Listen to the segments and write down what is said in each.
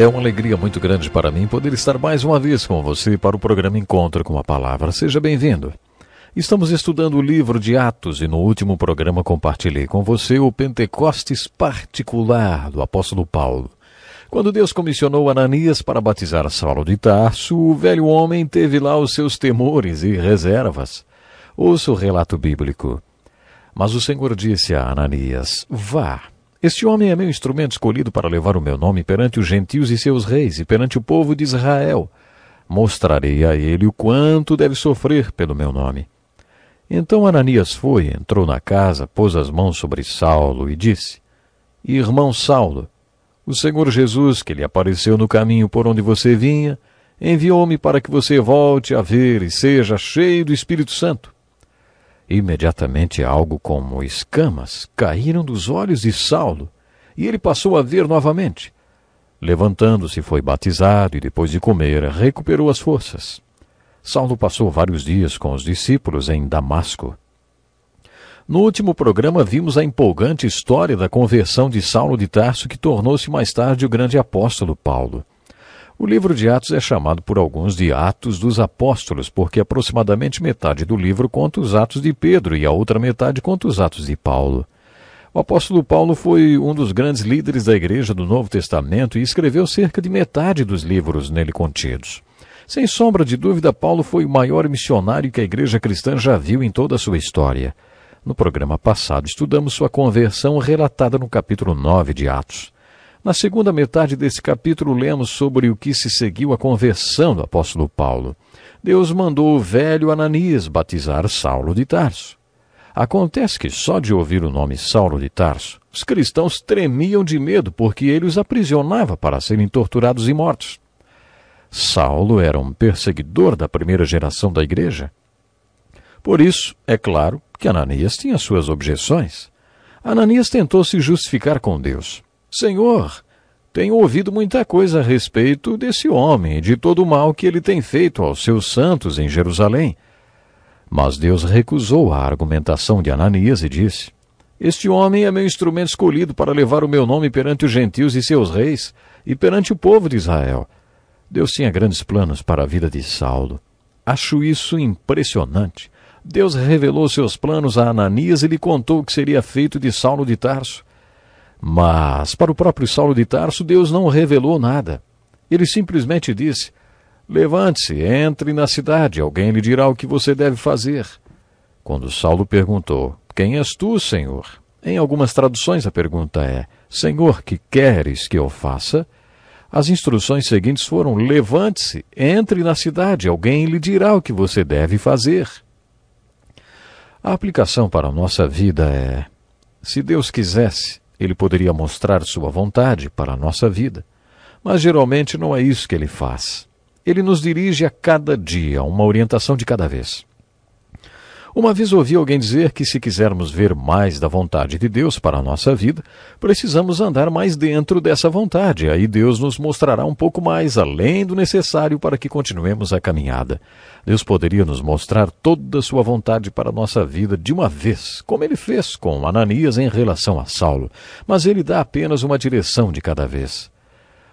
É uma alegria muito grande para mim poder estar mais uma vez com você para o programa Encontro com a Palavra. Seja bem-vindo. Estamos estudando o livro de Atos e no último programa compartilhei com você o Pentecostes particular do apóstolo Paulo. Quando Deus comissionou Ananias para batizar Saulo de Tarso, o velho homem teve lá os seus temores e reservas. Ouça o relato bíblico. Mas o Senhor disse a Ananias: vá. Este homem é meu instrumento escolhido para levar o meu nome perante os gentios e seus reis e perante o povo de Israel. Mostrarei a ele o quanto deve sofrer pelo meu nome. Então Ananias foi, entrou na casa, pôs as mãos sobre Saulo e disse: Irmão Saulo, o Senhor Jesus, que lhe apareceu no caminho por onde você vinha, enviou-me para que você volte a ver e seja cheio do Espírito Santo. Imediatamente algo como escamas caíram dos olhos de Saulo, e ele passou a ver novamente. Levantando-se, foi batizado e, depois de comer, recuperou as forças. Saulo passou vários dias com os discípulos em Damasco. No último programa vimos a empolgante história da conversão de Saulo de Tarso, que tornou-se mais tarde o grande apóstolo Paulo. O livro de Atos é chamado por alguns de Atos dos Apóstolos, porque aproximadamente metade do livro conta os Atos de Pedro e a outra metade conta os Atos de Paulo. O apóstolo Paulo foi um dos grandes líderes da Igreja do Novo Testamento e escreveu cerca de metade dos livros nele contidos. Sem sombra de dúvida, Paulo foi o maior missionário que a Igreja cristã já viu em toda a sua história. No programa passado, estudamos sua conversão relatada no capítulo 9 de Atos. Na segunda metade desse capítulo, lemos sobre o que se seguiu a conversão do apóstolo Paulo. Deus mandou o velho Ananias batizar Saulo de Tarso. Acontece que só de ouvir o nome Saulo de Tarso, os cristãos tremiam de medo porque ele os aprisionava para serem torturados e mortos. Saulo era um perseguidor da primeira geração da igreja. Por isso, é claro que Ananias tinha suas objeções. Ananias tentou se justificar com Deus. Senhor, tenho ouvido muita coisa a respeito desse homem e de todo o mal que ele tem feito aos seus santos em Jerusalém. Mas Deus recusou a argumentação de Ananias e disse: Este homem é meu instrumento escolhido para levar o meu nome perante os gentios e seus reis e perante o povo de Israel. Deus tinha grandes planos para a vida de Saulo. Acho isso impressionante. Deus revelou seus planos a Ananias e lhe contou o que seria feito de Saulo de Tarso. Mas, para o próprio Saulo de Tarso, Deus não revelou nada. Ele simplesmente disse: Levante-se, entre na cidade, alguém lhe dirá o que você deve fazer. Quando Saulo perguntou: Quem és tu, Senhor? Em algumas traduções a pergunta é: Senhor, que queres que eu faça? As instruções seguintes foram: Levante-se, entre na cidade, alguém lhe dirá o que você deve fazer. A aplicação para a nossa vida é: se Deus quisesse, Ele poderia mostrar sua vontade para a nossa vida. Mas geralmente não é isso que Ele faz. Ele nos dirige a cada dia, uma orientação de cada vez. Uma vez ouvi alguém dizer que se quisermos ver mais da vontade de Deus para a nossa vida, precisamos andar mais dentro dessa vontade. Aí Deus nos mostrará um pouco mais, além do necessário para que continuemos a caminhada. Deus poderia nos mostrar toda a sua vontade para a nossa vida de uma vez, como Ele fez com Ananias em relação a Saulo, mas Ele dá apenas uma direção de cada vez.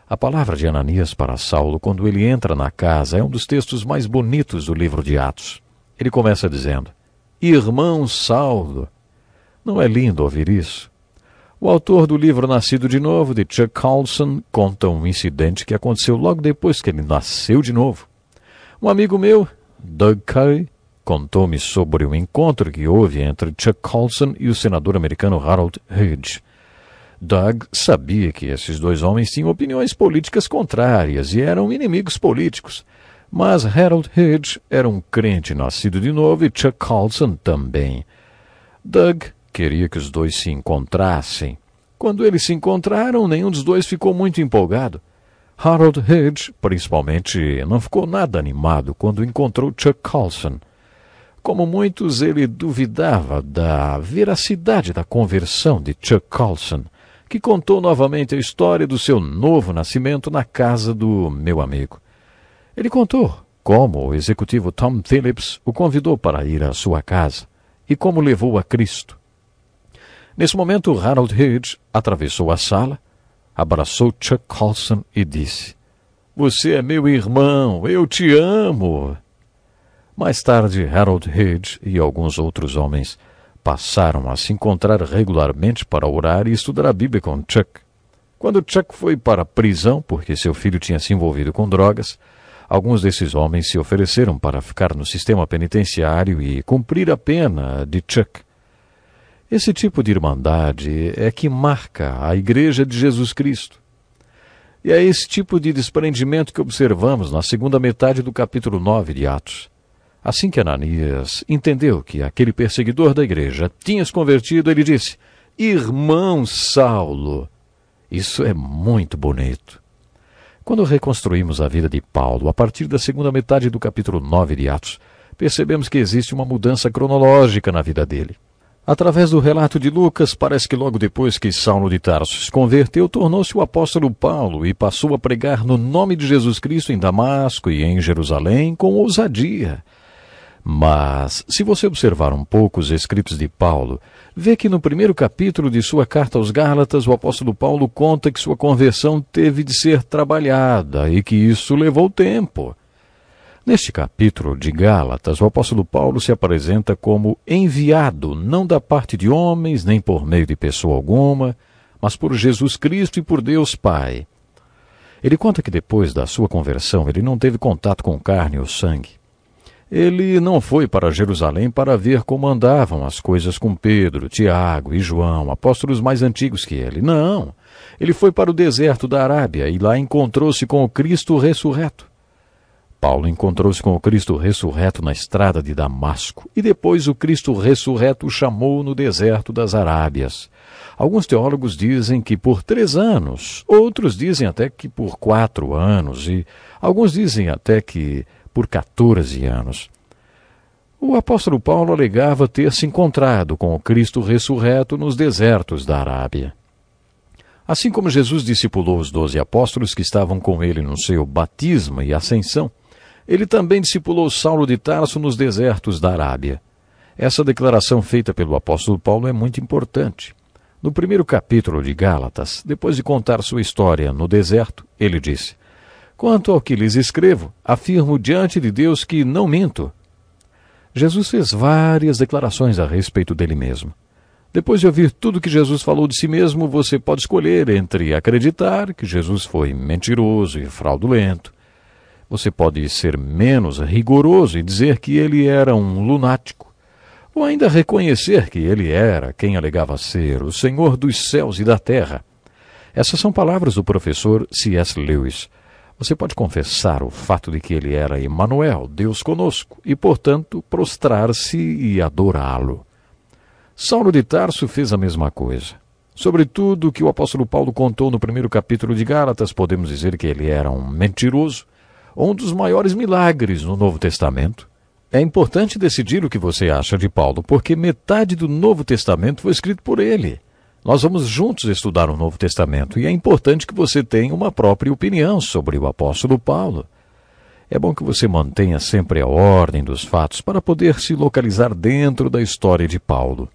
A palavra de Ananias para Saulo, quando ele entra na casa, é um dos textos mais bonitos do livro de Atos. Ele começa dizendo: Irmão Saulo. Não é lindo ouvir isso? O autor do livro Nascido de Novo, de Chuck Colson, conta um incidente que aconteceu logo depois que ele nasceu de novo. Um amigo meu, Doug Curry, contou-me sobre um encontro que houve entre Chuck Colson e o senador americano Harold Hughes. Doug sabia que esses dois homens tinham opiniões políticas contrárias e eram inimigos políticos. Mas Harold Hughes era um crente nascido de novo e Chuck Colson também. Doug queria que os dois se encontrassem. Quando eles se encontraram, nenhum dos dois ficou muito empolgado. Harold Hughes, principalmente, não ficou nada animado quando encontrou Chuck Colson. Como muitos, ele duvidava da veracidade da conversão de Chuck Colson, que contou novamente a história do seu novo nascimento na casa do meu amigo. Ele contou como o executivo Tom Phillips o convidou para ir à sua casa e como levou a Cristo. Nesse momento, Harold Hughes atravessou a sala, abraçou Chuck Colson e disse: "Você é meu irmão, eu te amo." Mais tarde, Harold Hedge e alguns outros homens passaram a se encontrar regularmente para orar e estudar a Bíblia com Chuck. Quando Chuck foi para a prisão porque seu filho tinha se envolvido com drogas, alguns desses homens se ofereceram para ficar no sistema penitenciário e cumprir a pena de Chuck. Esse tipo de irmandade é que marca a Igreja de Jesus Cristo. E é esse tipo de desprendimento que observamos na segunda metade do capítulo 9 de Atos. Assim que Ananias entendeu que aquele perseguidor da igreja tinha se convertido, ele disse: "Irmão Saulo." Isso é muito bonito. Quando reconstruímos a vida de Paulo a partir da segunda metade do capítulo 9 de Atos, percebemos que existe uma mudança cronológica na vida dele. Através do relato de Lucas, parece que logo depois que Saulo de Tarso se converteu, tornou-se o apóstolo Paulo e passou a pregar no nome de Jesus Cristo em Damasco e em Jerusalém com ousadia. Mas, se você observar um pouco os escritos de Paulo, vê que no primeiro capítulo de sua carta aos Gálatas, o apóstolo Paulo conta que sua conversão teve de ser trabalhada e que isso levou tempo. Neste capítulo de Gálatas, o apóstolo Paulo se apresenta como enviado, não da parte de homens, nem por meio de pessoa alguma, mas por Jesus Cristo e por Deus Pai. Ele conta que depois da sua conversão, ele não teve contato com carne ou sangue. Ele não foi para Jerusalém para ver como andavam as coisas com Pedro, Tiago e João, apóstolos mais antigos que ele. Não, ele foi para o deserto da Arábia e lá encontrou-se com o Cristo ressurreto. Paulo encontrou-se com o Cristo ressurreto na estrada de Damasco e depois o Cristo ressurreto o chamou no deserto das Arábias. Alguns teólogos dizem que por 3 anos, outros dizem até que por 4 anos e alguns dizem até que por 14 anos. O apóstolo Paulo alegava ter se encontrado com o Cristo ressurreto nos desertos da Arábia. Assim como Jesus discipulou os 12 apóstolos que estavam com ele no seu batismo e ascensão, ele também discipulou Saulo de Tarso nos desertos da Arábia. Essa declaração feita pelo apóstolo Paulo é muito importante. No primeiro capítulo de Gálatas, depois de contar sua história no deserto, ele disse: "Quanto ao que lhes escrevo, afirmo diante de Deus que não minto." Jesus fez várias declarações a respeito dele mesmo. Depois de ouvir tudo que Jesus falou de si mesmo, você pode escolher entre acreditar que Jesus foi mentiroso e fraudulento. Você pode ser menos rigoroso e dizer que ele era um lunático. Ou ainda reconhecer que ele era quem alegava ser, o Senhor dos céus e da terra. Essas são palavras do professor C.S. Lewis. Você pode confessar o fato de que ele era Emmanuel, Deus conosco, e, portanto, prostrar-se e adorá-lo. Saulo de Tarso fez a mesma coisa. Sobre tudo o que o apóstolo Paulo contou no primeiro capítulo de Gálatas, podemos dizer que ele era um mentiroso, um dos maiores milagres no Novo Testamento. É importante decidir o que você acha de Paulo, porque metade do Novo Testamento foi escrito por ele. Nós vamos juntos estudar o Novo Testamento e é importante que você tenha uma própria opinião sobre o apóstolo Paulo. É bom que você mantenha sempre a ordem dos fatos para poder se localizar dentro da história de Paulo.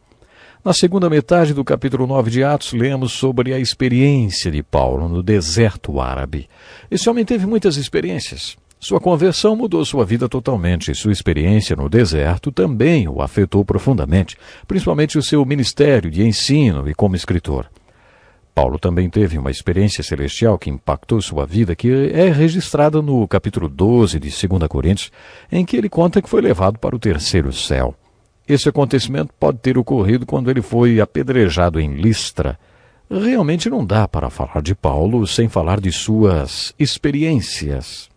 Na segunda metade do capítulo 9 de Atos, lemos sobre a experiência de Paulo no deserto árabe. Esse homem teve muitas experiências. Sua conversão mudou sua vida totalmente e sua experiência no deserto também o afetou profundamente, principalmente o seu ministério de ensino e como escritor. Paulo também teve uma experiência celestial que impactou sua vida, que é registrada no capítulo 12 de 2 Coríntios, em que ele conta que foi levado para o terceiro céu. Esse acontecimento pode ter ocorrido quando ele foi apedrejado em Listra. Realmente não dá para falar de Paulo sem falar de suas experiências.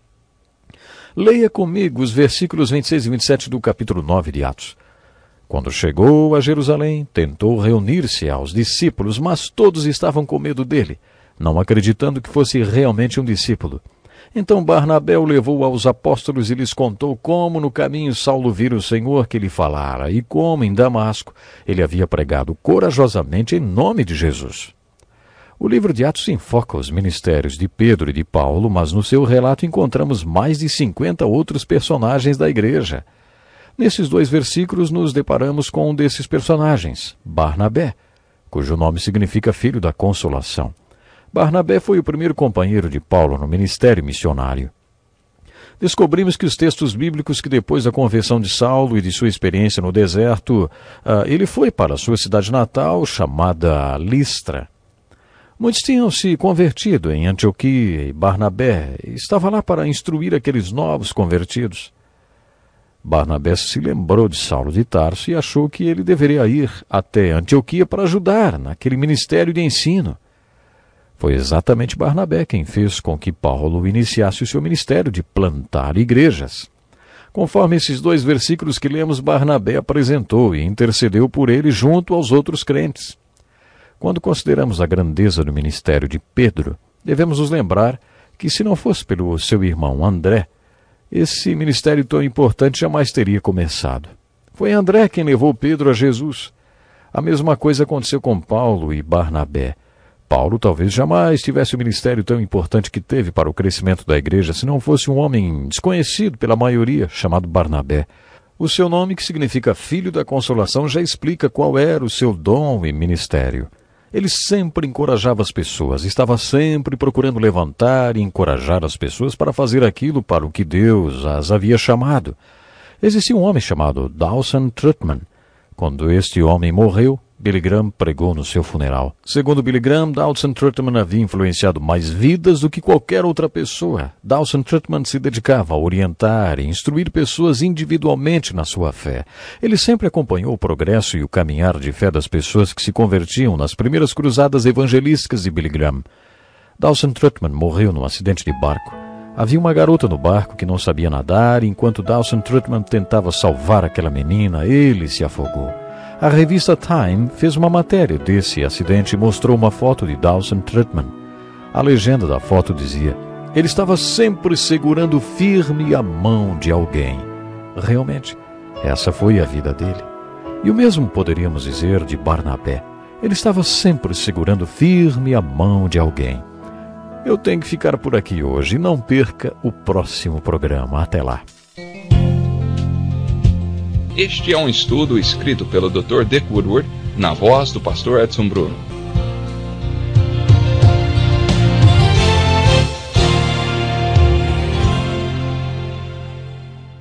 Leia comigo os versículos 26 e 27 do capítulo 9 de Atos. Quando chegou a Jerusalém, tentou reunir-se aos discípulos, mas todos estavam com medo dele, não acreditando que fosse realmente um discípulo. Então Barnabé o levou aos apóstolos e lhes contou como no caminho Saulo vira o Senhor que lhe falara e como em Damasco ele havia pregado corajosamente em nome de Jesus. O livro de Atos enfoca os ministérios de Pedro e de Paulo, mas no seu relato encontramos mais de 50 outros personagens da igreja. Nesses 2 versículos nos deparamos com um desses personagens, Barnabé, cujo nome significa filho da consolação. Barnabé foi o primeiro companheiro de Paulo no ministério missionário. Descobrimos que os textos bíblicos que depois da conversão de Saulo e de sua experiência no deserto, ele foi para a sua cidade natal, chamada Listra. Muitos tinham se convertido em Antioquia e Barnabé estava lá para instruir aqueles novos convertidos. Barnabé se lembrou de Saulo de Tarso e achou que ele deveria ir até Antioquia para ajudar naquele ministério de ensino. Foi exatamente Barnabé quem fez com que Paulo iniciasse o seu ministério de plantar igrejas. Conforme esses 2 versículos que lemos, Barnabé apresentou e intercedeu por ele junto aos outros crentes. Quando consideramos a grandeza do ministério de Pedro, devemos nos lembrar que, se não fosse pelo seu irmão André, esse ministério tão importante jamais teria começado. Foi André quem levou Pedro a Jesus. A mesma coisa aconteceu com Paulo e Barnabé. Paulo talvez jamais tivesse o ministério tão importante que teve para o crescimento da igreja se não fosse um homem desconhecido pela maioria, chamado Barnabé. O seu nome, que significa Filho da Consolação, já explica qual era o seu dom e ministério. Ele sempre encorajava as pessoas, estava sempre procurando levantar e encorajar as pessoas para fazer aquilo para o que Deus as havia chamado. Existia um homem chamado Dawson Trotman. Quando este homem morreu, Billy Graham pregou no seu funeral. Segundo Billy Graham, Dawson Trotman havia influenciado mais vidas do que qualquer outra pessoa. Dawson Trotman se dedicava a orientar e instruir pessoas individualmente na sua fé. Ele sempre acompanhou o progresso e o caminhar de fé das pessoas que se convertiam nas primeiras cruzadas evangelísticas de Billy Graham. Dawson Trotman morreu num acidente de barco. Havia uma garota no barco que não sabia nadar e enquanto Dawson Trotman tentava salvar aquela menina, ele se afogou. A revista Time fez uma matéria desse acidente e mostrou uma foto de Dawson Trotman. A legenda da foto dizia: ele estava sempre segurando firme a mão de alguém. Realmente, essa foi a vida dele. E o mesmo poderíamos dizer de Barnabé. Ele estava sempre segurando firme a mão de alguém. Eu tenho que ficar por aqui hoje. Não perca o próximo programa. Até lá. Este é um estudo escrito pelo Dr. Dick Woodward, na voz do pastor Edson Bruno.